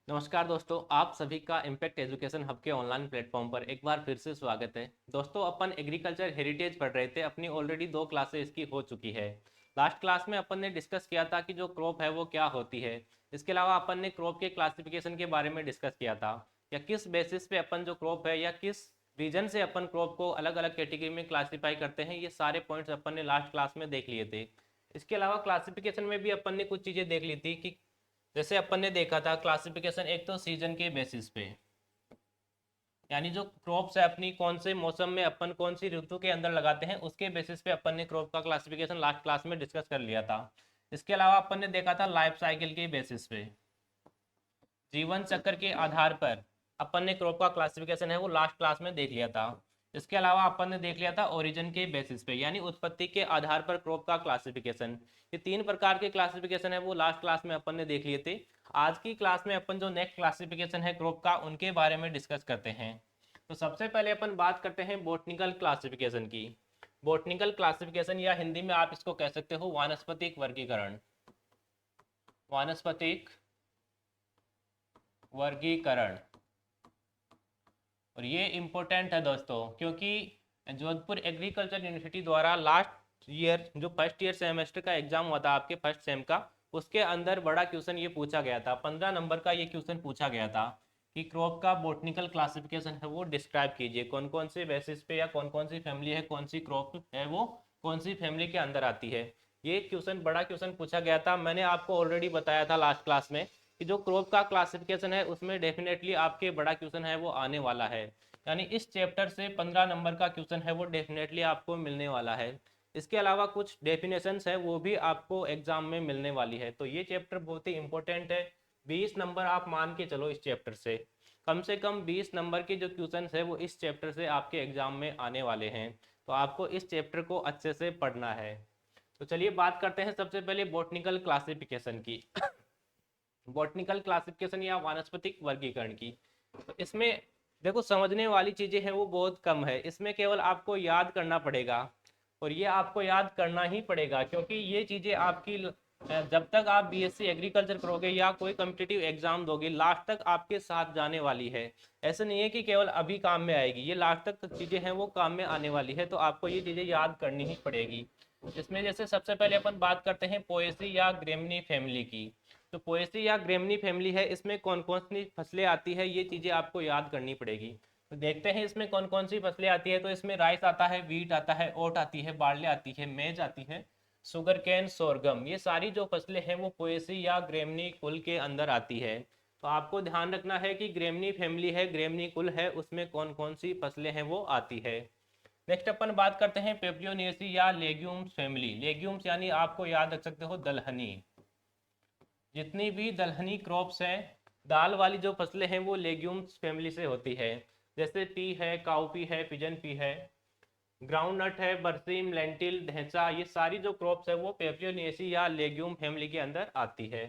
नमस्कार दोस्तों, आप सभी का इम्पैक्ट एजुकेशन हब के ऑनलाइन प्लेटफॉर्म पर एक बार फिर से स्वागत है। दोस्तों, अपन एग्रीकल्चर हेरिटेज पढ़ रहे थे। अपनी ऑलरेडी 2 क्लासेस इसकी हो चुकी है। लास्ट क्लास में अपन ने डिस्कस किया था कि जो क्रॉप है वो क्या होती है। इसके अलावा अपन ने क्रॉप के क्लासिफिकेशन के बारे में डिस्कस किया था, या किस बेसिस पे अपन जो क्रॉप है या किस रीजन से अपन क्रॉप को अलग अलग कैटेगरी में क्लासीफाई करते हैं। ये सारे पॉइंट्स अपन ने लास्ट क्लास में देख लिए थे। इसके अलावा क्लासिफिकेशन में भी अपन ने कुछ चीज़ें देख ली थी कि जैसे अपन ने देखा था क्लासिफिकेशन, एक तो सीजन के बेसिस पे, यानी जो क्रॉप्स है अपनी कौन से मौसम में अपन कौन सी ऋतु के अंदर लगाते हैं उसके बेसिस पे अपन ने क्रॉप का क्लासिफिकेशन लास्ट क्लास में डिस्कस कर लिया था। इसके अलावा अपन ने देखा था लाइफ साइकिल के बेसिस पे, जीवन चक्र के आधार पर अपन ने क्रॉप का क्लासिफिकेशन है वो लास्ट क्लास में देख लिया था। इसके अलावा अपन ने देख लिया था ओरिजिन के बेसिस पे, यानी उत्पत्ति के आधार पर क्रॉप का क्लासिफिकेशन। ये 3 प्रकार के क्लासिफिकेशन है वो लास्ट क्लास में अपन ने देख लिए थे। आज की क्लास में अपन जो नेक्स्ट क्लासिफिकेशन है क्रॉप का उनके बारे में डिस्कस करते हैं। तो सबसे पहले अपन बात करते हैं बोटनिकल क्लासिफिकेशन की। बोटनिकल क्लासिफिकेशन, या हिंदी में आप इसको कह सकते हो वानस्पतिक वर्गीकरण। वानस्पतिक वर्गीकरण। और ये इम्पोर्टेंट है दोस्तों, क्योंकि जोधपुर एग्रीकल्चर यूनिवर्सिटी द्वारा लास्ट ईयर जो फर्स्ट ईयर सेमेस्टर का एग्जाम हुआ था आपके फर्स्ट सेम का, उसके अंदर बड़ा क्वेश्चन ये पूछा गया था। 15 नंबर का ये क्वेश्चन पूछा गया था कि क्रॉप का बोटनिकल क्लासिफिकेशन है वो डिस्क्राइब कीजिए, कौन कौन से बेसिस पे या कौन कौन सी फैमिली है, कौन सी क्रॉप है वो कौन सी फैमिली के अंदर आती है। ये क्वेश्चन बड़ा क्वेश्चन पूछा गया था। मैंने आपको ऑलरेडी बताया था लास्ट क्लास में कि जो क्रॉप का क्लासिफिकेशन है उसमें डेफिनेटली आपके बड़ा क्वेश्चन है वो आने वाला है। यानी इस चैप्टर से 15 नंबर का क्वेश्चन है वो डेफिनेटली आपको मिलने वाला है। इसके अलावा कुछ डेफिनेशंस है वो भी आपको एग्जाम में मिलने वाली है। तो ये चैप्टर बहुत ही इंपॉर्टेंट है। 20 नंबर आप मान के चलो इस चैप्टर से कम 20 नंबर के जो क्वेश्चन है वो इस चैप्टर से आपके एग्जाम में आने वाले हैं। तो आपको इस चैप्टर को अच्छे से पढ़ना है। तो चलिए बात करते हैं सबसे पहले बॉटनिकल क्लासिफिकेशन की। बॉटनिकल क्लासिफिकेशन या वानस्पतिक वर्गीकरण की। तो इसमें देखो, समझने वाली चीजें हैं वो बहुत कम है। इसमें केवल आपको याद करना पड़ेगा, और ये आपको याद करना ही पड़ेगा, क्योंकि ये चीजें आपकी जब तक आप बीएससी एग्रीकल्चर करोगे या कोई कम्पिटिटिव एग्जाम दोगे लास्ट तक आपके साथ जाने वाली है। ऐसा नहीं है कि केवल अभी काम में आएगी, ये लास्ट तक चीजें हैं वो काम में आने वाली है। तो आपको ये चीजें याद करनी ही पड़ेगी। इसमें जैसे सबसे पहले अपन बात करते हैं पोएसी या ग्रेमनी फैमिली की। तो पोएसी या ग्रेमनी फैमिली है, इसमें कौन कौन सी फसलें आती है ये चीज़ें आपको याद करनी पड़ेगी। तो देखते हैं इसमें कौन कौन सी फसलें आती है। तो इसमें राइस आता है, वीट आता है, ओट आती है, बार्ले आती है, मेज आती है, शुगर कैन, सोरगम। ये सारी जो फसलें हैं वो पोएसी या ग्रेमनी कुल के अंदर आती है। तो आपको ध्यान रखना है कि ग्रेमनी फैमिली है, ग्रेमनी कुल है, उसमें कौन कौन सी फसलें हैं वो आती है। नेक्स्ट अपन बात करते हैं पेपियोनेसी या लेग्यूम्स फैमिली। लेग्यूम्स यानी आपको याद रख सकते हो दलहनी। जितनी भी दलहनी क्रॉप्स हैं, दाल वाली जो फसलें हैं वो लेग्यूम्स फैमिली से होती है। जैसे पी है, काउपी है, पिजन पी है, ग्राउंड नट है, बरसीम, लेंटिल, ढेंचा। ये सारी जो क्रॉप्स है वो पेपियोनेसी या लेग्यूम फैमिली के अंदर आती है।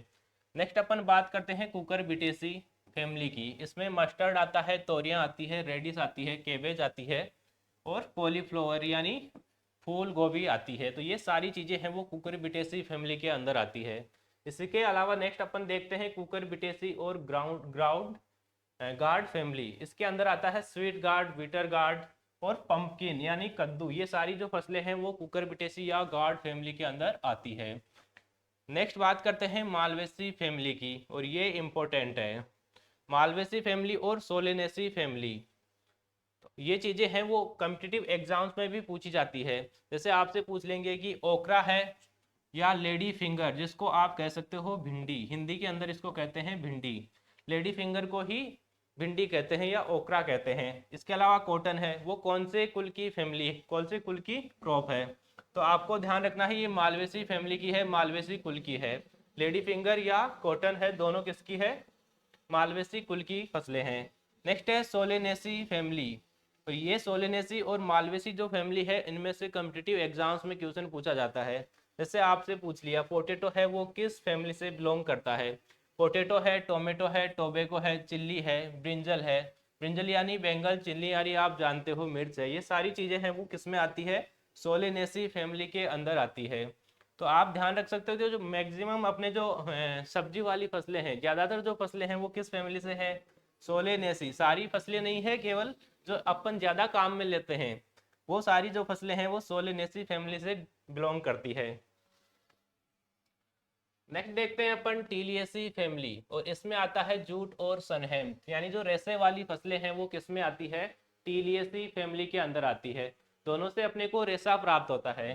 नेक्स्ट अपन बात करते हैं कुकर बिटेसी फैमिली की। इसमें मस्टर्ड आता है, तोरियां आती है, रेडिस आती है, केबेज आती है, और कॉलीफ्लावर यानी फूल गोभी आती है। तो ये सारी चीज़ें हैं वो कुकर बिटेसी फैमिली के अंदर आती है। इसके अलावा नेक्स्ट अपन देखते हैं कुकर बिटेसी और ग्राउंड ग्राउंड गार्ड फैमिली। इसके अंदर आता है स्वीट गार्ड, बीटर गार्ड, और पंपकिन यानी कद्दू। ये सारी जो फसलें हैं वो कुकर बिटेसी या गार्ड फैमिली के अंदर आती है। नेक्स्ट बात करते हैं मालवेसी फैमिली की, और ये इंपॉर्टेंट है। मालवेसी फैमिली और सोलेनेसी फैमिली, तो ये चीज़ें हैं वो कम्पिटिटिव एग्जाम्स में भी पूछी जाती है। जैसे आपसे पूछ लेंगे कि ओकरा है या लेडी फिंगर, जिसको आप कह सकते हो भिंडी, हिंदी के अंदर इसको कहते हैं भिंडी। लेडी फिंगर को ही भिंडी कहते हैं या ओकरा कहते हैं। इसके अलावा कॉटन है, वो कौन से कुल की फैमिली, कौन से कुल की क्रॉप है। तो आपको ध्यान रखना है ये मालवेसी फैमिली की है, मालवेसी कुल की है। लेडी फिंगर या कॉटन है, दोनों किसकी है, मालवेसी कुल की फसलें हैं। नेक्स्ट है सोलेनेसी फैमिली। तो ये सोलेनेसी और मालवेसी जो फैमिली है इनमें से कम्पिटिटिव एग्जाम्स में क्वेश्चन पूछा जाता है। जैसे आपसे पूछ लिया पोटैटो है वो किस फैमिली से बिलोंग करता है। पोटैटो है, टोमेटो है, टोबैको है, चिल्ली है, ब्रिंजल है। ब्रिंजल यानी बेंगल, चिल्ली यानी आप जानते हो मिर्च है। ये सारी चीज़ें हैं वो किस में आती है, सोलेनेसी फैमिली के अंदर आती है। तो आप ध्यान रख सकते हो जो मैक्सिमम अपने जो सब्जी वाली फसलें हैं, ज़्यादातर जो फसलें हैं वो किस फैमिली से है? सोलेनेसी। सारी फसलें नहीं है, केवल जो अपन ज़्यादा काम में लेते हैं वो सारी जो फसलें हैं वो सोलेनेसी फैमिली से बिलोंग करती है। नेक्स्ट देखते हैं अपन टीलियसी फैमिली, और इसमें आता है जूट और सनहेम, यानी जो रेसे वाली फसलें हैं वो किस में आती है? टीलियसी फैमिली के अंदर आती है। दोनों से अपने को रेसा प्राप्त होता है,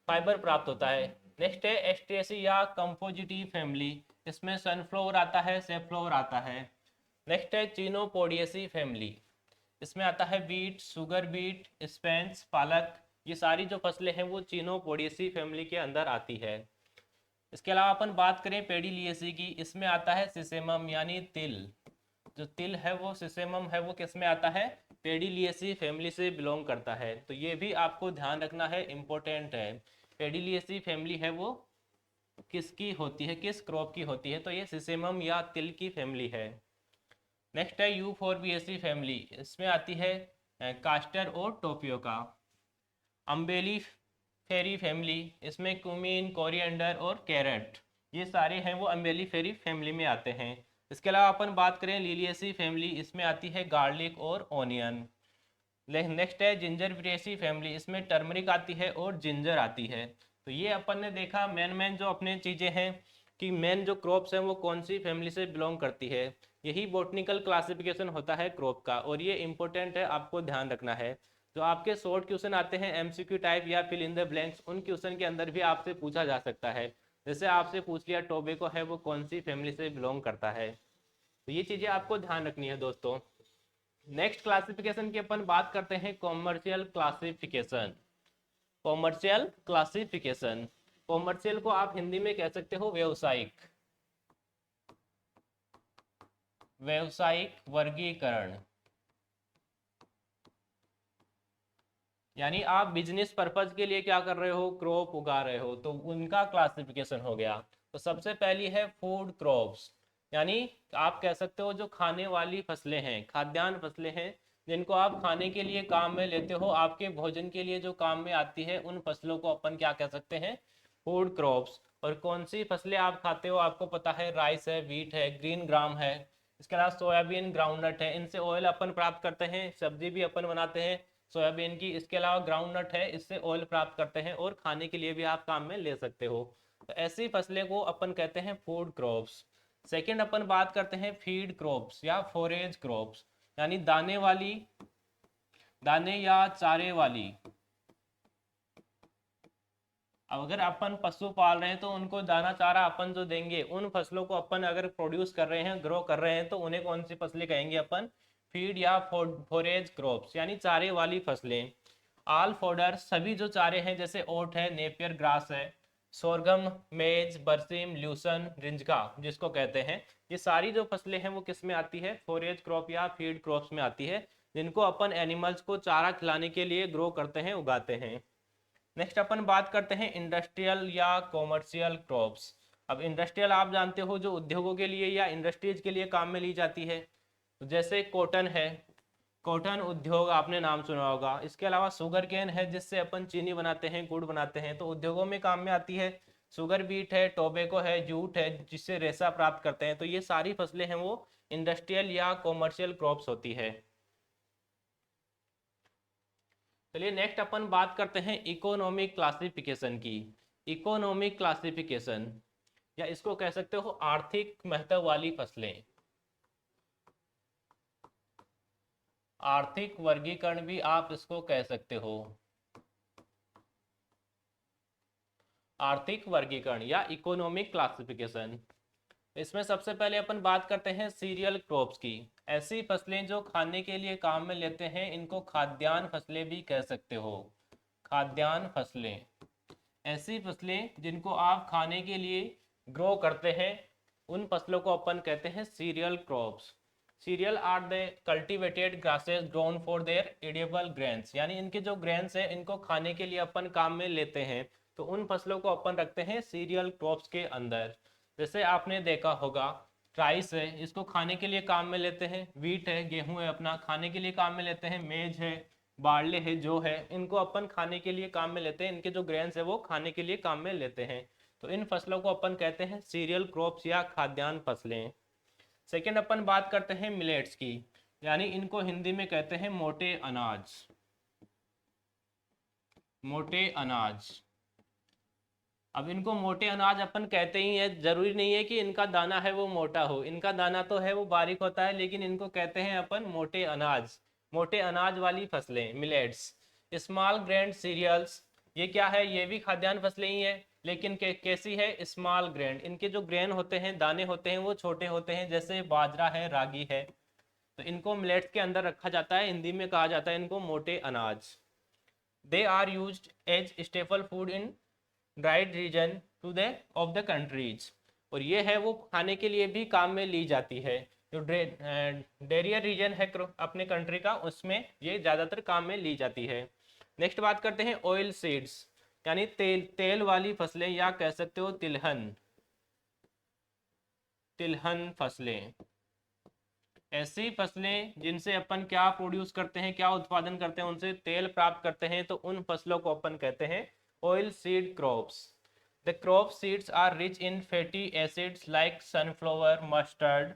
फाइबर प्राप्त होता है। नेक्स्ट है एस्ट्रेसी या कंपोजिटी फैमिली, इसमें सनफ्लावर आता है, सेफ्लावर आता है। नेक्स्ट है चीनोपोडियसी फैमिली, इसमें आता है बीट, सुगर बीट, स्पेंस, पालक। ये सारी जो फसलें हैं वो चीनोपोडियसी फैमिली के अंदर आती है। इसके अलावा अपन बात करें पेडिलिएसी की, इसमें आता है सिसेमम यानी तिल। जो तिल है वो सिसेमम है वो किस में आता है? पेडिलिएसी फैमिली से बिलोंग करता है। तो ये भी आपको ध्यान रखना है, इम्पोर्टेंट है। पेडिलिएसी फैमिली है वो किसकी होती है, किस क्रॉप की होती है? तो ये सिसेमम या तिल की फैमिली है। नेक्स्ट है यूफोर्बिएसी फैमिली, इसमें आती है कास्टर और टोपियोका। अम्बेली फेरी फैमिली, इसमें कुमीन, कोरिएंडर और कैरेट, ये सारे हैं वो अम्बेली फेरी फैमिली में आते हैं। इसके अलावा अपन बात करें लिलियसी फैमिली, इसमें आती है गार्लिक और ऑनियन। नेक्स्ट है जिंजर ब्रेसी फैमिली, इसमें टर्मरिक आती है और जिंजर आती है। तो ये अपन ने देखा मेन जो अपने चीज़ें हैं कि मेन जो क्रॉप्स हैं वो कौन सी फैमिली से बिलोंग करती है। यही बॉटनिकल क्लासिफिकेशन होता है क्रॉप का, और ये इंपॉर्टेंट है, आपको ध्यान रखना है। जो आपके शॉर्ट क्वेश्चन आते हैं एमसीक्यू टाइप या फिल इन द ब्लैंक्स, उन क्वेश्चन के अंदर भी आपसे पूछा जा सकता है। जैसे आपसे पूछ लिया टोबैको है वो कौन सी फैमिली से बिलोंग करता है। तो ये चीज़ें आपको ध्यान रखनी है दोस्तों। नेक्स्ट क्लासिफिकेशन की अपन बात करते हैं commercial classification. Commercial classification, commercial को आप हिंदी में कह सकते हो व्यावसायिक, व्यावसायिक वर्गीकरण। यानी आप बिजनेस पर्पज के लिए क्या कर रहे हो? क्रॉप उगा रहे हो, तो उनका क्लासिफिकेशन हो गया। तो सबसे पहली है फूड क्रॉप्स, यानी आप कह सकते हो जो खाने वाली फसलें हैं, खाद्यान्न फसलें हैं, जिनको आप खाने के लिए काम में लेते हो, आपके भोजन के लिए जो काम में आती है, उन फसलों को अपन क्या कह सकते हैं? Food crops. और कौन सी फसलें आप खाते हो आपको पता है, राइस है, व्हीट है, ग्रीन ग्राम है, इसके अलावा सोयाबीन, ग्राउंडनट है। इनसे ऑयल अपन प्राप्त करते हैं, सब्जी भी अपन बनाते हैं सोयाबीन की। इसके अलावा ग्राउंड नट है, इससे ऑयल प्राप्त करते हैं और खाने के लिए भी आप काम में ले सकते हो। तो ऐसी फसलें को अपन कहते हैं फूड क्रॉप्स। सेकंड अपन बात करते हैं फीड क्रॉप्स या फोरेज क्रॉप्स, यानी दाने वाली, दाने या चारे वाली। अब अगर अपन पशु पाल रहे हैं तो उनको दाना चारा अपन जो देंगे, उन फसलों को अपन अगर प्रोड्यूस कर रहे हैं, ग्रो कर रहे हैं, तो उन्हें कौन सी फसलें कहेंगे अपन? फीड या फोरेज क्रॉप्स, यानी चारे वाली फसलें। आल फोडर, सभी जो चारे हैं, जैसे ओट है, नेपियर ग्रास है, सोरगम, मेज, बरसीम, ल्यूसन, रिंजका जिसको कहते हैं, ये सारी जो फसलें हैं वो किस में आती है? फोरेज क्रॉप या फीड क्रॉप्स में आती है, जिनको अपन एनिमल्स को चारा खिलाने के लिए ग्रो करते हैं, उगाते हैं। नेक्स्ट अपन बात करते हैं इंडस्ट्रियल या कॉमर्शियल क्रॉप्स। अब इंडस्ट्रियल आप जानते हो जो उद्योगों के लिए या इंडस्ट्रीज के लिए काम में ली जाती है, तो जैसे कॉटन है, कॉटन उद्योग आपने नाम सुना होगा। इसके अलावा शुगर केन है, जिससे अपन चीनी बनाते हैं, गुड़ बनाते हैं, तो उद्योगों में काम में आती है। शुगर बीट है, टोबैको है, जूट है, जिससे रेशा प्राप्त करते हैं। तो ये सारी फसलें हैं वो इंडस्ट्रियल या कॉमर्शियल क्रॉप्स होती है। चलिए नेक्स्ट अपन बात करते हैं इकोनॉमिक क्लासिफिकेशन की। इकोनॉमिक क्लासिफिकेशन, या इसको कह सकते हो आर्थिक महत्व वाली फसलें। आर्थिक वर्गीकरण भी आप इसको कह सकते हो, आर्थिक वर्गीकरण या इकोनॉमिक क्लासिफिकेशन। इसमें सबसे पहले अपन बात करते हैं सीरियल क्रॉप्स की। ऐसी फसलें जो खाने के लिए काम में लेते हैं, इनको खाद्यान्न फसलें भी कह सकते हो। खाद्यान्न फसलें, ऐसी फसलें जिनको आप खाने के लिए ग्रो करते हैं, उन फसलों को अपन कहते हैं cereal crops. Cereal are the cultivated grasses grown for their edible grains, यानी इनके जो ग्रेन्स हैं इनको खाने के लिए अपन काम में लेते हैं, तो उन फसलों को अपन रखते हैं सीरियल क्रॉप्स के अंदर। जैसे आपने देखा होगा राइस है, इसको खाने के लिए काम में लेते हैं। व्हीट है, गेहूं है, अपना खाने के लिए काम में लेते हैं। मेज है, बार्ले है, जो है, इनको अपन खाने के लिए काम में लेते हैं, इनके जो ग्रेन्स है वो खाने के लिए काम में लेते हैं। तो इन फसलों को अपन कहते हैं सीरियल क्रॉप्स या खाद्यान्न फसलें। सेकेंड अपन बात करते हैं मिलेट्स की, यानी इनको हिंदी में कहते हैं मोटे अनाज। मोटे अनाज। अब इनको मोटे अनाज अपन कहते ही हैं, जरूरी नहीं है कि इनका दाना है वो मोटा हो, इनका दाना तो है वो बारीक होता है, लेकिन इनको कहते हैं अपन मोटे अनाज। मोटे अनाज वाली फसलें मिलेट्स। स्मॉल ग्रेन सीरियल्स, ये क्या है, ये भी खाद्यान्न फसलें ही है, लेकिन कैसी है, स्मॉल ग्रेन। इनके जो ग्रेन होते हैं, दाने होते हैं, वो छोटे होते हैं, जैसे बाजरा है, रागी है। तो इनको मिलेट्स के अंदर रखा जाता है, हिंदी में कहा जाता है इनको मोटे अनाज। They are used as staple food in dried region to the of the countries. और ये है वो खाने के लिए भी काम में ली जाती है। जो डेरियर रीजन है अपने कंट्री का, उसमें ये ज़्यादातर काम में ली जाती है। नेक्स्ट बात करते हैं ऑयल सीड्स, यानी तेल वाली फसलें, या कह सकते हो तिलहन। तिलहन फसलें ऐसी फसलें जिनसे अपन क्या प्रोड्यूस करते हैं, क्या उत्पादन करते हैं, उनसे तेल प्राप्त करते हैं, तो उन फसलों को अपन कहते हैं oil seed crops. The crop seeds are rich in fatty acids like sunflower, mustard,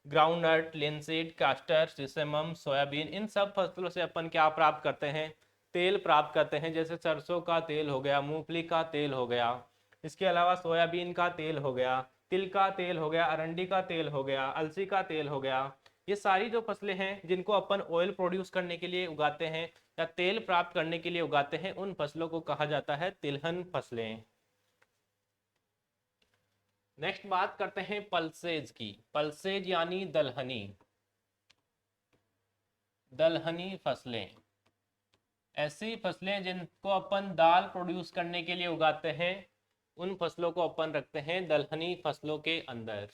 groundnut, linseed, castor, sesamum, soybean. इन सब फसलों से अपन क्या प्राप्त करते हैं, तेल प्राप्त करते हैं, जैसे सरसों का तेल हो गया, मूंगफली का तेल हो गया, इसके अलावा सोयाबीन का तेल हो गया, तिल का तेल हो गया, अरंडी का तेल हो गया, अलसी का तेल हो गया। ये सारी जो फसलें हैं जिनको अपन ऑयल प्रोड्यूस करने के लिए उगाते हैं या तेल प्राप्त करने के लिए उगाते हैं, उन फसलों को कहा जाता है तिलहन फसलें। नेक्स्ट बात करते हैं पल्सेज की। पल्सेज यानी दलहनी। दलहनी फसलें ऐसी फसलें जिनको अपन दाल प्रोड्यूस करने के लिए उगाते हैं, उन फसलों को अपन रखते हैं दलहनी फसलों के अंदर।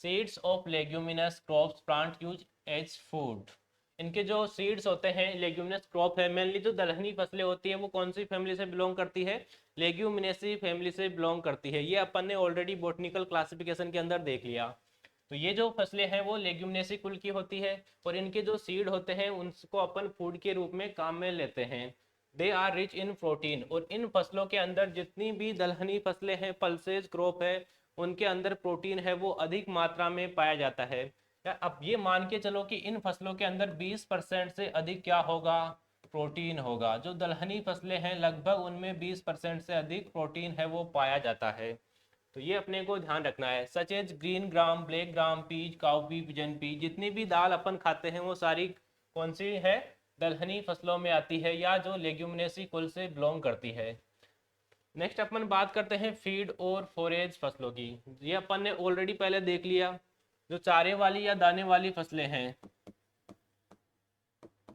Seeds of leguminous crops plant use as food. इनके जो सीड्स होते हैं, लेग्यूमिनस क्रॉप है, मेनली जो दलहनी फसलें होती है वो कौन सी फैमिली से बिलोंग करती है, लेग्यूमिनेसी फैमिली से बिलोंग करती है। ये अपन ने ऑलरेडी बॉटनिकल क्लासिफिकेशन के अंदर देख लिया। तो ये जो फसलें हैं वो लेग्यूमिनेसी कुल की होती है, और इनके जो सीड होते हैं उनको अपन फूड के रूप में काम में लेते हैं। They are rich in protein. और इन फसलों के अंदर जितनी भी दलहनी फसलें हैं, पल्सेज क्रॉप है, उनके अंदर प्रोटीन है वो अधिक मात्रा में पाया जाता है। या अब ये मान के चलो कि इन फसलों के अंदर 20% से अधिक क्या होगा, प्रोटीन होगा। जो दलहनी फसलें हैं लगभग उनमें 20% से अधिक प्रोटीन है वो पाया जाता है। तो ये अपने को ध्यान रखना है। Such as green gram, black gram, peas, cowpea, pigeon pea, जितनी भी दाल अपन खाते हैं वो सारी कौन सी है, दलहनी फसलों में आती है, या जो लेग्यूमिनेसी कुल से बिलोंग करती है। नेक्स्ट अपन बात करते हैं फीड और फोरेज फसलों की। ये अपन ने ऑलरेडी पहले देख लिया। जो चारे वाली या दाने वाली फसलें हैं,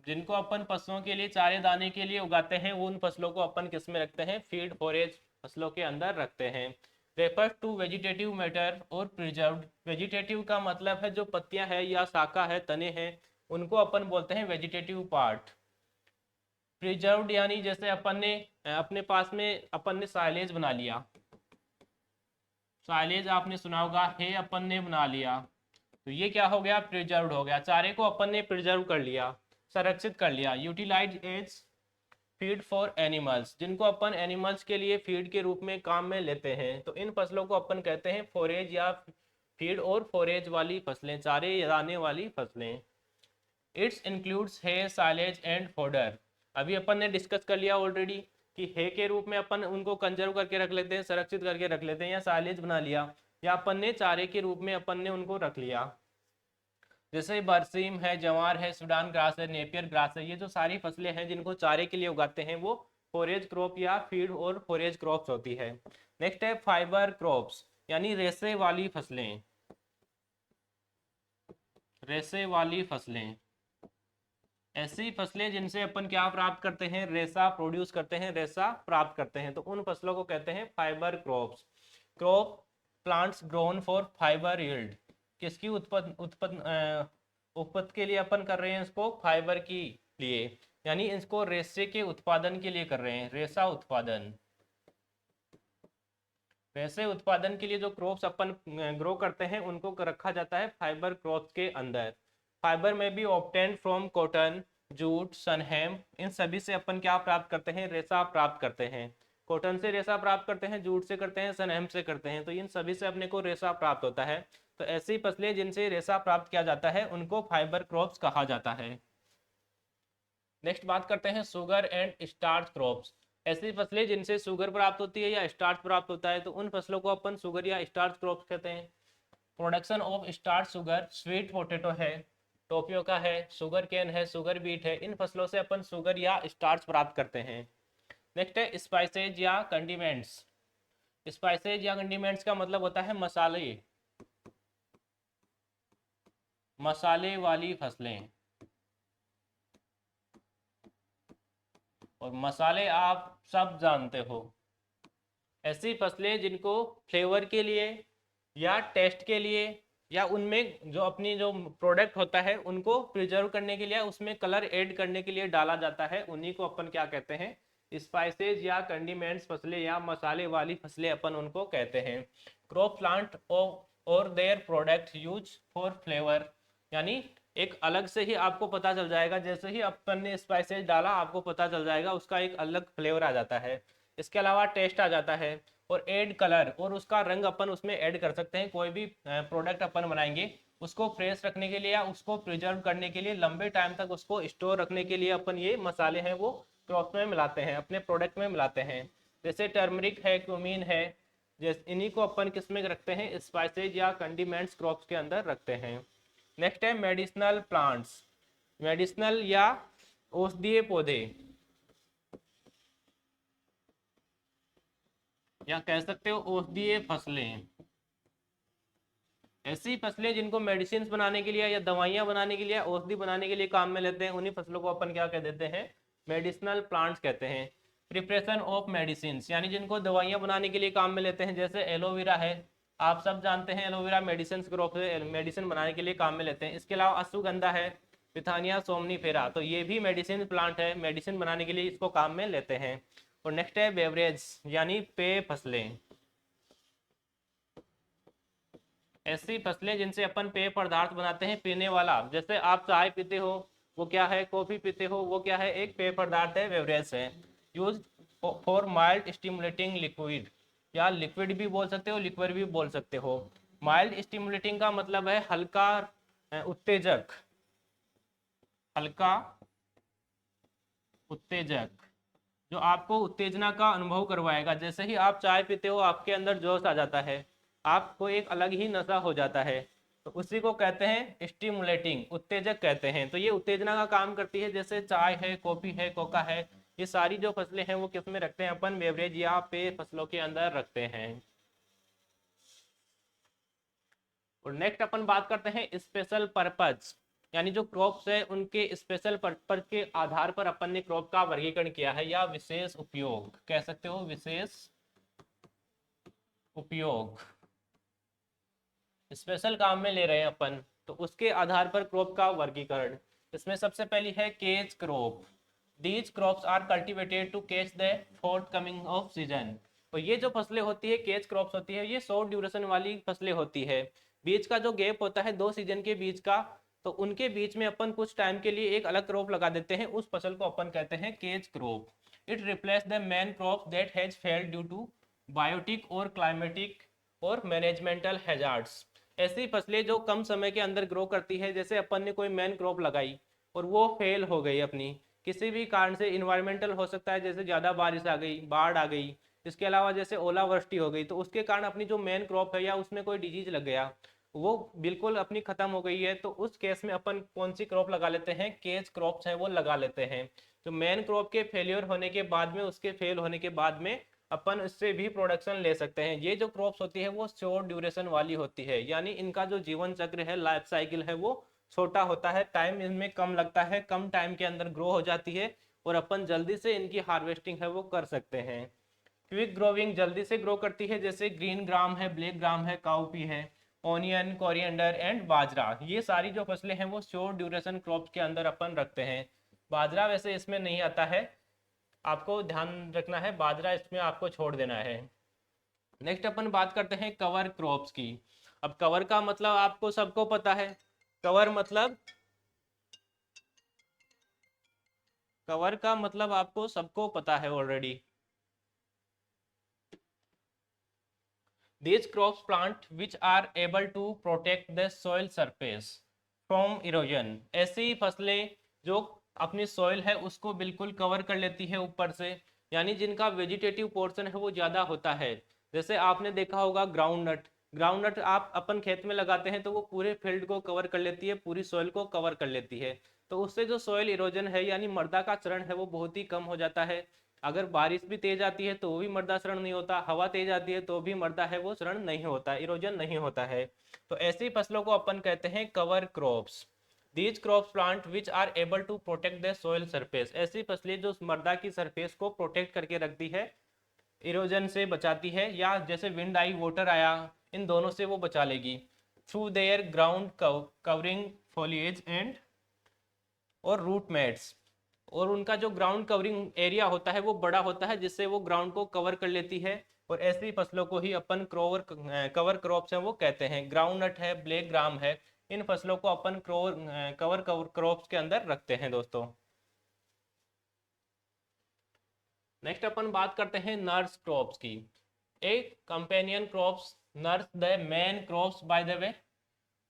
जिनको अपन पशुओं के लिए चारे दाने के लिए उगाते हैं, उन फसलों को अपन किस में रखते हैं, फीड फोरेज फसलों के अंदर रखते हैं। रेफर टू वेजिटेटिव मैटर और प्रिजर्व्ड। वेजिटेटिव का मतलब है जो पत्तियां है या शाखा है, तने हैं, उनको अपन बोलते हैं वेजिटेटिव पार्ट। प्रिजर्व्ड यानी जैसे अपन ने अपने पास में अपन ने साइलेज बना लिया, साइलेज आपने सुना होगा, है अपन ने बना लिया, तो ये क्या हो गया, प्रिजर्व्ड हो गया। चारे को अपन ने प्रिजर्व कर लिया, संरक्षित कर लिया। Utilise as feed for animals, जिनको अपन एनिमल्स के लिए फीड के रूप में काम में लेते हैं, तो इन फसलों को अपन कहते हैं फोरेज या फीड और फोरेज वाली फसलें, चारे दाने वाली फसलें। इट्स इंक्लूड्स है, साइलेज एंड फोडर। अभी अपन ने डिस्कस कर लिया ऑलरेडी कि है के रूप में अपन उनको कंजर्व करके रख लेते हैं, संरक्षित करके रख लेते हैं, या साइलेज बना लिया, या अपन ने चारे के रूप में अपन ने उनको रख लिया। जैसे बरसीम है, जवार है, सूडान ग्रास है, नेपियर ग्रास है, ये जो सारी फसलें हैं जिनको चारे के लिए उगाते हैं वो फोरेज क्रॉप या फीड और फोरेज क्रॉप्स होती है। नेक्स्ट है फाइबर क्रॉप्स, यानी रेशे वाली फसलें। रेशे वाली फसलें ऐसी फसलें जिनसे अपन क्या प्राप्त करते हैं, रेशा प्रोड्यूस करते हैं, रेशा प्राप्त करते हैं, तो उन फसलों को कहते हैं fibre crops. Crop plants grown for fibre yield, किसकी उत्पत्ति के लिए अपन कर रहे हैं इसको, फाइबर की लिए, यानी इसको रेशे के उत्पादन के लिए कर रहे हैं, रेशा उत्पादन। रेशे उत्पादन के लिए जो क्रॉप्स अपन ग्रो करते हैं उनको रखा जाता है फाइबर क्रॉप्स के अंदर। फाइबर में भी ऑब्टेन फ्रॉम कॉटन, जूट, सनहेम, इन सभी से अपन क्या प्राप्त करते हैं? रेशा प्राप्त करते हैं। कॉटन से रेशा प्राप्त करते हैं, जूट से करते हैं, सनहेम से करते हैं, तो इन सभी से अपने को रेशा प्राप्त होता है। तो ऐसी फसलें जिनसे रेशा प्राप्त किया जाता है उनको फाइबर क्रॉप्स कहा जाता है। नेक्स्ट बात करते हैं शुगर एंड स्टार्च क्रॉप्स। ऐसी फसलें जिनसे शुगर प्राप्त होती है या स्टार्च प्राप्त होता है, तो उन फसलों को अपन शुगर या स्टार्च क्रॉप्स कहते हैं। Production of starch sugar, sweet potato है, टोपियोका है, शुगर केन है, शुगर बीट है, इन फसलों से अपन शुगर या स्टार्च प्राप्त करते हैं। नेक्स्ट है स्पाइसेज या कंडीमेंट्स। स्पाइसेज या कंडीमेंट्स का मतलब होता है मसाले, मसाले वाली फसलें। और मसाले आप सब जानते हो, ऐसी फसलें जिनको फ्लेवर के लिए या टेस्ट के लिए या उनमें जो अपनी जो प्रोडक्ट होता है उनको प्रिजर्व करने के लिए, उसमें कलर ऐड करने के लिए डाला जाता है, उन्हीं को अपन क्या कहते हैं? स्पाइसेज या कंडीमेंट्स फसलें या मसाले वाली फसलें अपन उनको कहते हैं। क्रॉप प्लांट और their product use for flavour, यानी एक अलग से ही आपको पता चल जाएगा, जैसे ही अपन ने स्पाइसेज डाला आपको पता चल जाएगा, उसका एक अलग फ्लेवर आ जाता है। इसके अलावा टेस्ट आ जाता है, और ऐड कलर, और उसका रंग अपन उसमें ऐड कर सकते हैं। कोई भी प्रोडक्ट अपन बनाएंगे उसको फ्रेश रखने के लिए या उसको प्रिजर्व करने के लिए, लंबे टाइम तक उसको स्टोर रखने के लिए अपन ये मसाले हैं वो क्रॉप में मिलाते हैं, अपने प्रोडक्ट में मिलाते हैं। जैसे टर्मरिक है, क्यूमीन है, जैसे इन्हीं को अपन किस में रखते हैं? स्पाइसेज या कंडीमेंट्स क्रॉप्स के अंदर रखते हैं। नेक्स्ट है मेडिसिनल प्लांट्स, मेडिसिनल या औषधीय पौधे, या कह सकते हो औषधीय फसलें। ऐसी फसलें जिनको मेडिसिन बनाने के लिए या दवाइयां बनाने के लिए, औषधि बनाने के लिए काम में लेते हैं, उन्हीं फसलों को अपन क्या कह देते हैं? मेडिसिनल प्लांट्स कहते हैं। प्रिपरेशन ऑफ मेडिसिन, यानी जिनको दवाइयां बनाने के लिए काम में लेते हैं, जैसे एलोवेरा है, आप सब जानते हैं एलोवेरा मेडिसिन क्रॉप से मेडिसिन बनाने के लिए काम में लेते हैं। इसके अलावा अश्वगंधा है, पिथानिया सोमनीफेरा, तो ये भी मेडिसिन प्लांट है, मेडिसिन बनाने के लिए इसको काम में लेते हैं। और नेक्स्ट है बेवरेज, यानी पेय फसलें। ऐसी फसलें जिनसे अपन पेय पदार्थ बनाते हैं, पीने वाला, जैसे आप चाय पीते हो वो क्या है? कॉफी पीते हो वो क्या है? एक पेय पदार्थ है, बेवरेज है। Use for mild stimulating liquid, या लिक्विड भी बोल सकते हो, लिक्विड भी बोल सकते हो। माइल्ड स्टिमुलेटिंग का मतलब है हल्का उत्तेजक, हल्का उत्तेजक, जो आपको उत्तेजना का अनुभव करवाएगा। जैसे ही आप चाय पीते हो आपके अंदर जोश आ जाता है, आपको एक अलग ही नशा हो जाता है, तो उसी को कहते हैं स्टिमुलेटिंग, उत्तेजक कहते हैं। तो ये उत्तेजना का काम करती है। जैसे चाय है, कॉफी है, कोका है, ये सारी जो फसलें हैं वो किस में रखते हैं? अपन बेवरेज या पेय फसलों के अंदर रखते हैं। और नेक्स्ट अपन बात करते हैं स्पेशल पर्पज, यानी जो क्रॉप्स है उनके स्पेशल पर्पज के आधार पर अपन ने क्रॉप का वर्गीकरण किया है, या विशेष उपयोग कह सकते हो, विशेष उपयोग। स्पेशल काम में ले रहे हैं अपन, तो उसके आधार पर क्रॉप का वर्गीकरण। इसमें सबसे पहली है catch crop. These crops are cultivated to catch the forthcoming of season. तो ये जो फसलें होती है, केज क्रॉप्स होती है, ये शॉर्ट ड्यूरेशन वाली फसलें होती है। बीच का जो गैप होता है 2 सीजन के बीच का, तो उनके बीच में अपन कुछ टाइम के लिए एक अलग क्रॉप लगा देते हैं, उस फसल को अपन कहते हैं catch crop. It replace the main crop that has failed due to biotic और क्लाइमेटिक और मैनेजमेंटल हैजार्ड्स। ऐसी फसलें जो कम समय के अंदर ग्रो करती है, जैसे अपन ने कोई मेन क्रॉप लगाई और वो फेल हो गई अपनी किसी भी कारण से, इन्वायरमेंटल हो सकता है, जैसे ज़्यादा बारिश आ गई, बाढ़ आ गई, इसके अलावा जैसे ओलावृष्टि हो गई, तो उसके कारण अपनी जो मेन क्रॉप है या उसमें कोई डिजीज लग गया, वो बिल्कुल अपनी खत्म हो गई है, तो उस केस में अपन कौन सी क्रॉप लगा लेते हैं? केज क्रॉप्स हैं वो लगा लेते हैं। तो मेन क्रॉप के फेलियर होने के बाद में, उसके फेल होने के बाद में अपन इससे भी प्रोडक्शन ले सकते हैं। ये जो क्रॉप्स होती है वो शॉर्ट ड्यूरेशन वाली होती है, यानी इनका जो जीवन चक्र है, लाइफ साइकिल है, वो छोटा होता है, टाइम इनमें कम लगता है, कम टाइम के अंदर ग्रो हो जाती है, और अपन जल्दी से इनकी हार्वेस्टिंग है वो कर सकते हैं। क्विक ग्रोविंग, जल्दी से ग्रो करती है, जैसे ग्रीन ग्राम है, ब्लैक ग्राम है, काउपी है, ऑनियन, कोरिएंडर एंड बाजरा, ये सारी जो फसलें हैं वो शॉर्ट ड्यूरेशन क्रॉप्स के अंदर अपन रखते हैं। बाजरा वैसे इसमें नहीं आता है, आपको ध्यान रखना है, बाजरा इसमें आपको छोड़ देना है। नेक्स्ट अपन बात करते हैं कवर क्रॉप्स की। अब कवर का मतलब आपको सबको पता है, कवर मतलब कवर का मतलब आपको सबको पता है already. These crops plant which are able to protect the soil surface from erosion। ऐसी फसलें जो अपनी सॉइल है उसको बिल्कुल कवर कर लेती है ऊपर से, यानी जिनका वेजिटेटिव पोर्शन है वो ज़्यादा होता है। जैसे आपने देखा होगा ग्राउंड नट, ग्राउंड नट आप अपन खेत में लगाते हैं तो वो पूरे फील्ड को कवर कर लेती है, पूरी सॉइल को कवर कर लेती है। तो उससे जो सॉइल इरोजन है यानी मृदा का चरण है वो बहुत ही कम हो जाता है। अगर बारिश भी तेज आती है तो भी मृदा क्षरण नहीं होता, हवा तेज आती है तो भी मृदा है वो क्षरण नहीं होता, इरोजन नहीं होता है। तो ऐसी फसलों को अपन कहते हैं cover crops. These crops plant which are able to protect the soil surface. ऐसी फसलें जो मृदा की सरफेस को प्रोटेक्ट करके रखती है, इरोजन से बचाती है, या जैसे विंड आई वाटर आया इन दोनों से वो बचा लेगी। Through their ground covering foliage and और रूट मैट्स, और उनका जो ग्राउंड कवरिंग एरिया होता है वो बड़ा होता है जिससे वो ग्राउंड को कवर कर लेती है। और ऐसी फसलों को ही अपन कवर क्रॉप्स है वो कहते हैं। ग्राउंड नट है, ब्लैक ग्राम है, इन फसलों को अपन कवर क्रॉप्स के अंदर रखते हैं दोस्तों। नेक्स्ट अपन बात करते हैं नर्स क्रॉप्स की। A companion crops nurse the main crops by the way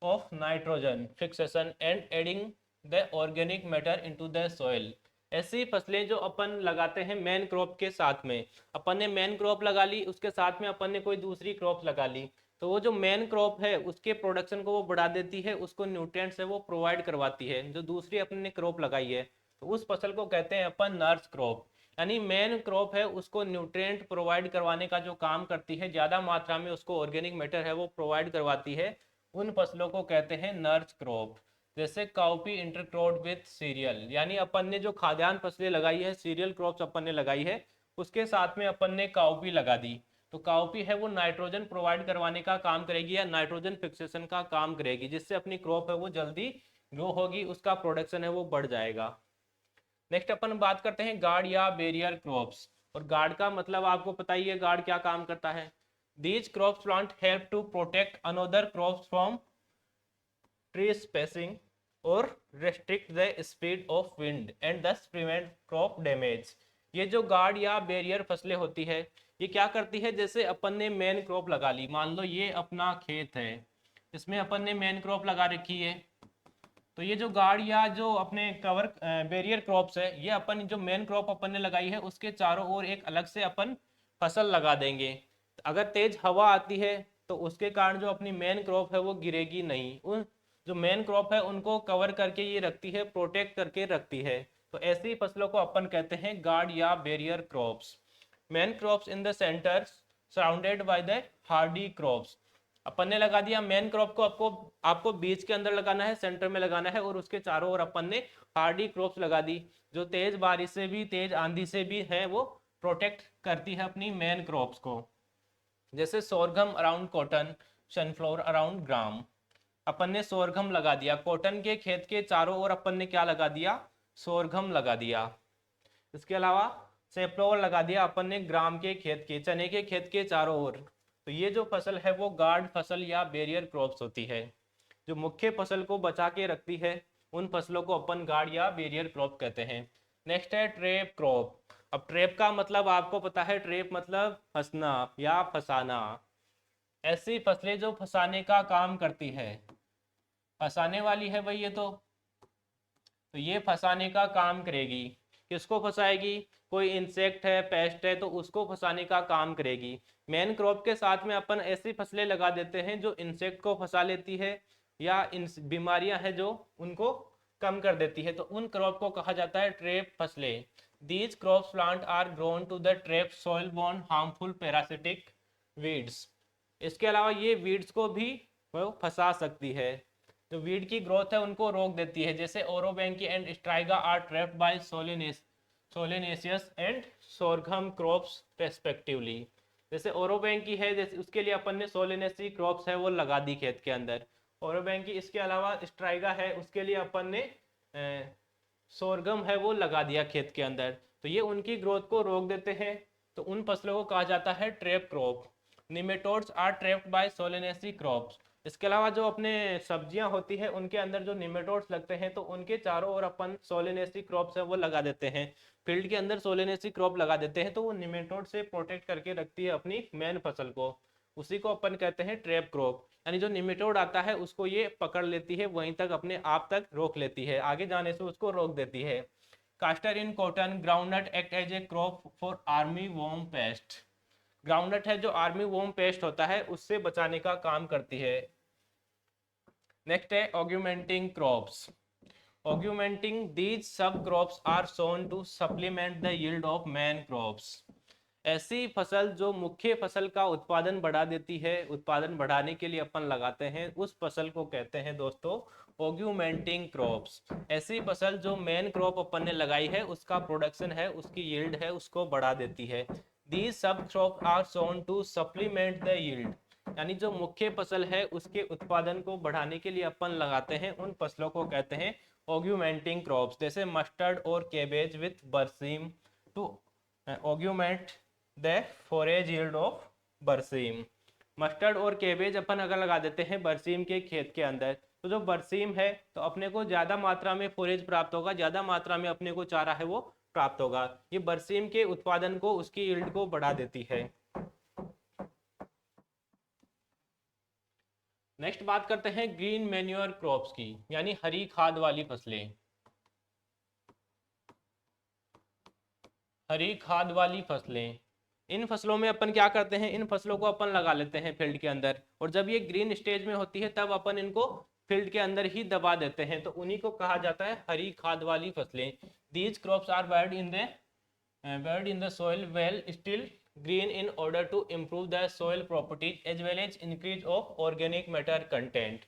of nitrogen fixation and adding the organic matter into the soil. ऐसी फसलें जो अपन लगाते हैं मेन क्रॉप के साथ में, अपन ने मेन क्रॉप लगा ली, उसके साथ में अपन ने कोई दूसरी क्रॉप लगा ली, तो वो जो मेन क्रॉप है उसके प्रोडक्शन को वो बढ़ा देती है, उसको न्यूट्रिएंट्स है वो प्रोवाइड करवाती है जो दूसरी अपन ने क्रॉप लगाई है। तो उस फसल को कहते हैं अपन नर्स क्रॉप, यानी मेन क्रॉप है उसको न्यूट्रिएंट प्रोवाइड करवाने का जो काम करती है, ज़्यादा मात्रा में उसको ऑर्गेनिक मैटर है वो प्रोवाइड करवाती है, उन फसलों को कहते हैं नर्स क्रॉप। जैसे काउपी इंटरक्रॉप्ड विथ सीरियल, यानी अपन ने जो खाद्यान्न फसलें लगाई है, सीरियल क्रॉप्स अपन ने लगाई है, उसके साथ में अपन ने काउपी लगा दी, तो काउपी है वो नाइट्रोजन प्रोवाइड करवाने का काम करेगी या नाइट्रोजन फिक्सेशन का काम करेगी, जिससे अपनी क्रॉप है वो जल्दी ग्रो होगी, उसका प्रोडक्शन है वो बढ़ जाएगा। नेक्स्ट अपन बात करते हैं गार्ड या बैरियर क्रॉप्स। और गार्ड का मतलब आपको पता ही है गार्ड क्या काम करता है। These crops plant help to protect another crops from tree spacing और restrict the speed of wind and thus prevent crop damage. ये जो गार्ड या बैरियर फसलें होती है ये क्या करती है, जैसे अपन ने मेन क्रॉप लगा ली, मान लो ये अपना खेत है, इसमें अपन ने मेन क्रॉप लगा रखी है, तो ये जो गार्ड या जो अपने कवर बैरियर क्रॉप्स है ये अपन जो मेन क्रॉप अपन ने लगाई है उसके चारों ओर एक अलग से अपन फसल लगा देंगे। अगर तेज हवा आती है तो उसके कारण जो अपनी मेन क्रॉप है वो गिरेगी नहीं, उन जो मेन क्रॉप है उनको कवर करके ये रखती है, प्रोटेक्ट करके रखती है। तो ऐसी फसलों को अपन कहते हैं गार्ड या barrier crops. Main crops in the centre surrounded by the hardy crops. अपन ने लगा दिया मेन क्रॉप को, आपको आपको बीच के अंदर लगाना है, सेंटर में लगाना है, और उसके चारों ओर अपन ने हार्डी क्रॉप्स लगा दी जो तेज बारिश से भी तेज आंधी से भी है वो प्रोटेक्ट करती है अपनी मेन क्रॉप्स को। जैसे sorghum around cotton, sunflower around gram. अपन ने सोरगम लगा दिया, कॉटन के खेत के चारों ओर अपन ने क्या लगा दिया, सोरगम लगा दिया। इसके अलावा सेफ्लावर लगा दिया अपन ने ग्राम के खेत के, चने के खेत के चारों ओर। तो ये जो फसल है वो गार्ड फसल या बैरियर क्रॉप्स होती है, जो मुख्य फसल को बचा के रखती है, उन फसलों को अपन गार्ड या बैरियर क्रॉप कहते हैं। नेक्स्ट है ट्रैप क्रॉप। अब ट्रैप का मतलब आपको पता है, ट्रैप मतलब फंसना या फंसाना। ऐसी फसलें जो फंसाने का काम करती है, फंसाने वाली है भाई ये तो ये फंसाने का काम करेगी। किसको फंसाएगी, कोई इंसेक्ट है, पेस्ट है, तो उसको फंसाने का काम करेगी। मेन क्रॉप के साथ में अपन ऐसी फसलें लगा देते हैं जो इंसेक्ट को फंसा लेती है या इन बीमारियां हैं जो उनको कम कर देती है, तो उन क्रॉप को कहा जाता है ट्रैप फसलें। These crops plant are grown to the trap soil borne harmful parasitic weeds. इसके अलावा ये वीड्स को भी वो फंसा सकती है, जो वीड की ग्रोथ है उनको रोक देती है। जैसे Orobanche and Striga are trapped by solanaceous and sorghum crops respectively. जैसे ओरोबैंकी है, जैसे उसके लिए अपन ने सोलेनेसी क्रॉप्स है वो लगा दी खेत के अंदर, ओरोबैंकी, इसके अलावा स्ट्राइगा है उसके लिए अपन ने सोरगम है वो लगा दिया खेत के अंदर, तो ये उनकी ग्रोथ को रोक देते हैं, तो उन फसलों को कहा जाता है trap crop. Nematodes are trapped by solanaceous crops. इसके अलावा जो अपने सब्जियां होती है उनके अंदर जो निमेटोड्स लगते हैं तो उनके चारों ओर अपन सोलेनेसी क्रॉप्स है वो लगा देते हैं। फील्ड के अंदर सोलेनेसी क्रॉप लगा देते हैं तो वो निमेटोड से प्रोटेक्ट करके रखती है अपनी मेन फसल को। उसी को अपन कहते हैं ट्रैप क्रॉप, यानी जो निमेटोड आता है उसको ये पकड़ लेती है, वहीं तक अपने आप तक रोक लेती है, आगे जाने से उसको रोक देती है। Castor in cotton groundnut act as a crop for army worm pest. Groundnut है जो आर्मी वॉर्म पेस्ट होता है उससे बचाने का काम करती है। नेक्स्ट है augmenting crops. Augmenting these sub crops are sown to supplement the yield of main crops. ऐसी फसल जो मुख्य फसल का उत्पादन बढ़ा देती है, उत्पादन बढ़ाने के लिए अपन लगाते हैं, उस फसल को कहते हैं दोस्तों ऑग्यूमेंटिंग क्रॉप्स। ऐसी फसल जो मेन क्रॉप अपन ने लगाई है उसका प्रोडक्शन है, उसकी यील्ड है, उसको बढ़ा देती है। These sub crop are sown to supplement the yield, यानी जो मुख्य फसल है उसके उत्पादन को बढ़ाने के लिए अपन लगाते हैं, उन फसलों को कहते हैं ऑग्यूमेंटिंग क्रॉप्स। जैसे मस्टर्ड और cabbage with berseem to augment the forage yield of berseem. Mustard और केबेज अपन अगर लगा देते हैं बरसीम के खेत के अंदर, तो जो बरसीम है तो अपने को ज्यादा मात्रा में फॉरेज प्राप्त होगा, ज्यादा मात्रा में अपने को चारा है वो प्राप्त होगा। ये बरसीम के उत्पादन को, उसकी यील्ड को बढ़ा देती है। नेक्स्ट बात करते हैं ग्रीन मैन्योर क्रॉप्स की, यानी हरी खाद वाली फसलें। हरी खाद वाली फसलें, इन फसलों में अपन क्या करते हैं, इन फसलों को अपन लगा लेते हैं फील्ड के अंदर, और जब ये ग्रीन स्टेज में होती है तब अपन इनको फील्ड के अंदर ही दबा देते हैं, तो उन्हीं को कहा जाता है हरी खाद वाली फसलें। These crops are buried in the soil well still green in order to improve the soil properties as well as increase of organic matter content।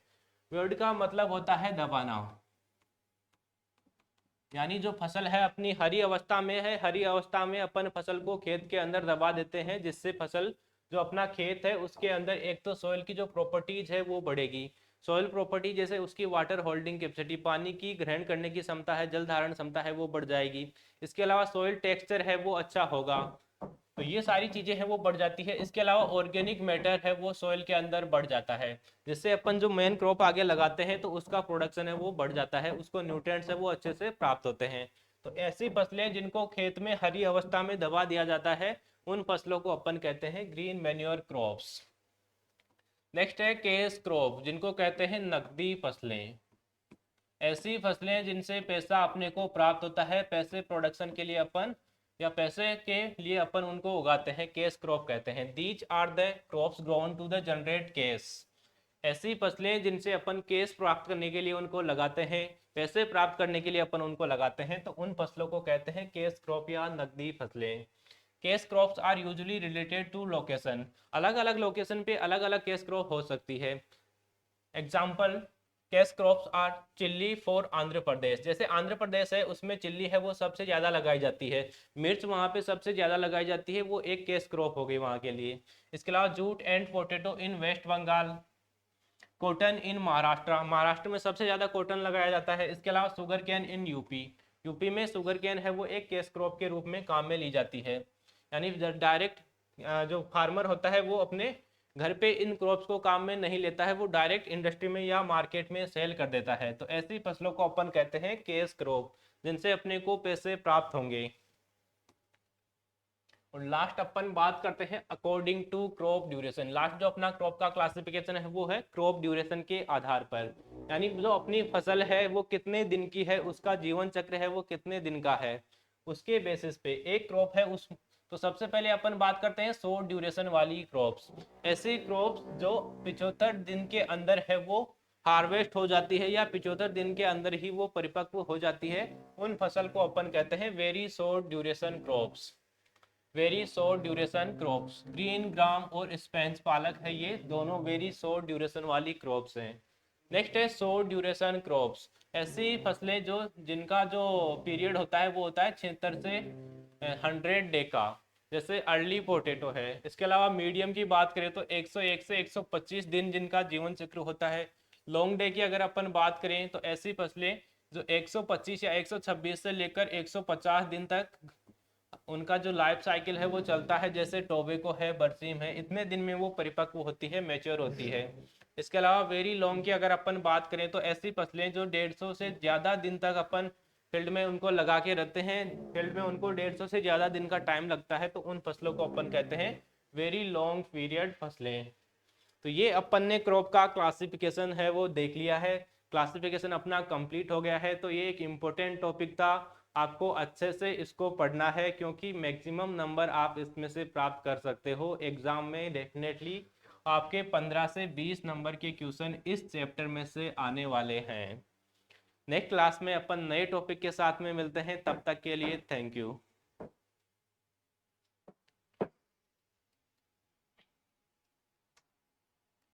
buried का मतलब होता है दबाना, यानी जो फसल है अपनी हरी अवस्था में है, हरी अवस्था में अपन फसल को खेत के अंदर दबा देते हैं, जिससे फसल जो अपना खेत है उसके अंदर एक तो सॉइल की जो प्रॉपर्टीज है वो बढ़ेगी। सॉइल प्रॉपर्टी जैसे उसकी वाटर होल्डिंग कैपेसिटी, पानी की ग्रहण करने की क्षमता है, जल धारण क्षमता है वो बढ़ जाएगी। इसके अलावा सॉइल टेक्सचर है वो अच्छा होगा, तो ये सारी चीजें हैं वो बढ़ जाती है। इसके अलावा ऑर्गेनिक मैटर है वो सॉइल के अंदर बढ़ जाता है, जिससे अपन जो मेन क्रॉप आगे लगाते हैं तो उसका प्रोडक्शन है वो बढ़ जाता है, उसको न्यूट्रिएंट्स है वो अच्छे से प्राप्त होते हैं। तो ऐसी फसलें जिनको खेत में हरी अवस्था में दबा दिया जाता है, उन फसलों को अपन कहते हैं ग्रीन मैन्योर क्रॉप्स। नेक्स्ट है केस क्रॉप, जिनको कहते हैं नकदी फसलें। ऐसी फसलें जिनसे पैसा अपने को प्राप्त होता है, पैसे प्रोडक्शन के लिए अपन या पैसे के लिए अपन उनको उगाते हैं, केस क्रॉप कहते हैं। These are the crops grown to the generate cash. ऐसी फसलें जिनसे अपन केस प्राप्त करने के लिए उनको लगाते हैं, पैसे प्राप्त करने के लिए अपन उनको लगाते हैं, तो उन फसलों को कहते हैं केस क्रॉप या नकदी फसलें। Cash crops are usually related to location. अलग अलग लोकेशन पे अलग अलग केस क्रॉप हो सकती है। Example cash crops are chilli for Andhra Pradesh. जैसे आंध्र प्रदेश है उसमें चिल्ली है वो सबसे ज़्यादा लगाई जाती है, मिर्च वहाँ पे सबसे ज़्यादा लगाई जाती है, वो एक केस क्रॉप हो गई वहाँ के लिए। इसके अलावा jute and potato in West Bengal, cotton in Maharashtra, Maharashtra में सबसे ज़्यादा कॉटन लगाया जाता है। इसके अलावा sugarcane in UP, UP में शुगर कैन है वो एक केस क्रॉप के रूप में काम में ली जाती है। यानी डायरेक्ट जो फार्मर होता है वो अपने घर पे इन क्रॉप्स को काम में नहीं लेता है, वो डायरेक्ट इंडस्ट्री में या मार्केट में सेल कर देता है। तो ऐसी फसलों को अपन कहते हैं केस क्रॉप, जिनसे अपने को पैसे प्राप्त होंगे। और लास्ट अपन बात करते हैं according to crop duration. Last जो अपना क्रॉप का क्लासिफिकेशन है वो है क्रॉप ड्यूरेशन के आधार पर, यानी जो अपनी फसल है वो कितने दिन की है, उसका जीवन चक्र है वो कितने दिन का है, उसके बेसिस पे एक क्रॉप है उस। तो सबसे पहले अपन बात करते हैं शॉर्ट ड्यूरेशन वाली क्रॉप्स। ऐसी क्रॉप्स जो 75 दिन के अंदर है वो हार्वेस्ट हो जाती है, या 75 दिन के अंदर ही वो परिपक्व हो जाती है, उन फसल को अपन कहते हैं very short duration crops. Very short duration crops, green gram और स्पेंस पालक है, ये दोनों वेरी शॉर्ट ड्यूरेशन वाली क्रॉप्स हैं। नेक्स्ट है शॉर्ट ड्यूरेशन क्रॉप्स, ऐसी फसलें जो जिनका जो पीरियड होता है वो होता है 76 से 100 डे का, जैसे अर्ली पोटैटो है। इसके अलावा मीडियम की बात करें तो 101 से 125 दिन जिनका जीवन चक्र होता है। लॉन्ग डे की अगर अपन बात करें तो ऐसी फसलें जो 125 या 126 से लेकर 150 दिन तक उनका जो लाइफ साइकिल है वो चलता है, जैसे टोबैको है, बरसीम है, इतने दिन में वो परिपक्व होती है, मैच्योर होती है। इसके अलावा वेरी लॉन्ग की अगर अपन बात करें तो ऐसी फसलें जो 150 से ज़्यादा दिन तक अपन फील्ड में उनको लगा के रखते हैं, फील्ड में उनको 150 से ज़्यादा दिन का टाइम लगता है, तो उन फसलों को अपन कहते हैं वेरी लॉन्ग पीरियड फसलें। तो ये अपन ने क्रॉप का क्लासिफिकेशन है वो देख लिया है, क्लासिफिकेशन अपना कंप्लीट हो गया है। तो ये एक इम्पोर्टेंट टॉपिक था, आपको अच्छे से इसको पढ़ना है क्योंकि मैक्सिमम नंबर आप इसमें से प्राप्त कर सकते हो एग्जाम में। डेफिनेटली आपके 15 से 20 नंबर के क्वेश्चन इस चैप्टर में से आने वाले हैं। नेक्स्ट क्लास में अपन नए टॉपिक के साथ में मिलते हैं, तब तक के लिए थैंक यू।